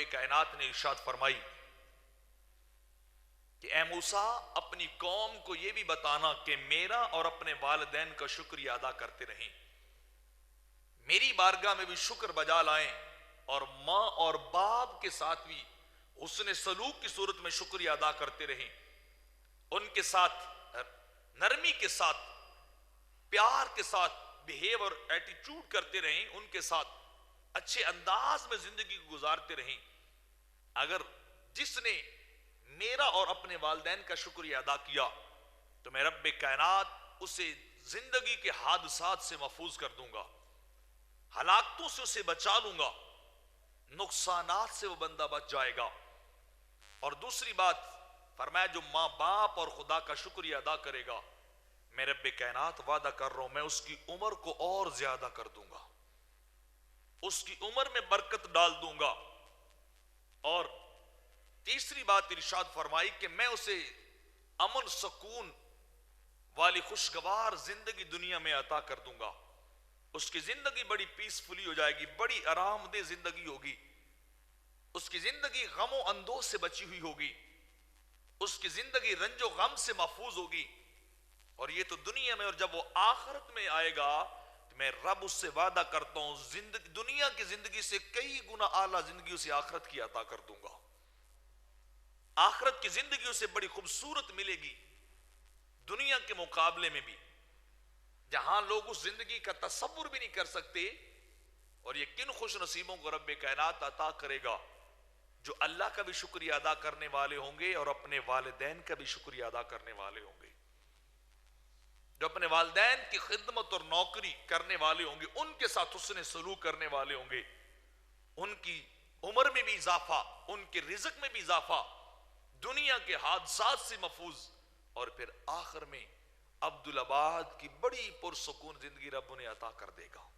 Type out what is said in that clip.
رب کائنات نے ارشاد فرمائی کہ اے موسیٰ اپنی قوم کو یہ بھی بتانا کہ میرا اور اپنے والدین کا شکریہ ادا کرتے رہیں، میری بارگاہ میں بھی شکر بجا لائیں، اور ماں اور باپ کے ساتھ بھی حسن سلوک کی صورت میں شکریہ ادا کرتے رہیں، ان کے ساتھ نرمی کے ساتھ، پیار کے ساتھ بہیو اور ایٹیٹیوڈ کرتے رہیں، ان کے ساتھ اچھے انداز میں زندگی گزارتے رہیں۔ اگر جس نے میرا اور اپنے والدین کا شکریہ ادا کیا تو میں رب کائنات اسے زندگی کے حادثات سے محفوظ کر دوں گا، ہلاکتوں سے اسے بچا لوں گا، نقصانات سے وہ بندہ بچ جائے گا۔ اور دوسری بات فرمایا جو ماں باپ اور خدا کا شکریہ ادا کرے گا، میں رب کائنات وعدہ کر رہا ہوں میں اس کی عمر کو اور زیادہ کر دوں گا، اس کی عمر میں برکت ڈال دوں گا۔ اور تیسری بات ارشاد فرمائی کہ میں اسے امن سکون والی خوشگوار زندگی دنیا میں عطا کر دوں گا، اس کی زندگی بڑی پیسفلی ہو جائے گی، بڑی آرام دہ زندگی ہوگی، اس کی زندگی غم و اندوہ سے بچی ہوئی ہوگی، اس کی زندگی رنج و غم سے محفوظ ہوگی۔ اور یہ تو دنیا میں، اور جب وہ آخرت میں آئے گا تو میں رب اس سے وعدہ کرتا ہوں دنیا کی زندگی سے کئی گنا اعلیٰ زندگی اسے آخرت کی عطا کر دوں گا۔ آخرت کی زندگی اسے بڑی خوبصورت ملے گی دنیا کے مقابلے میں بھی، جہاں لوگ اس زندگی کا تصور بھی نہیں کر سکتے۔ اور یہ کن خوش نصیبوں کو رب کائنات عطا کرے گا جو اللہ کا بھی شکریہ ادا کرنے والے ہوں گے اور اپنے والدین کا بھی شکریہ ادا کرنے والے ہوں گے، جو اپنے والدین کی خدمت اور نوکری کرنے والے ہوں گے، ان کے ساتھ حسن سلوک کرنے والے ہوں گے، ان کی عمر میں بھی اضافہ، ان کے رزق میں بھی اضافہ، دنیا کے حادثات سے محفوظ، اور پھر آخر میں عبدالآباد کی بڑی پرسکون زندگی رب انہیں عطا کر دے گا۔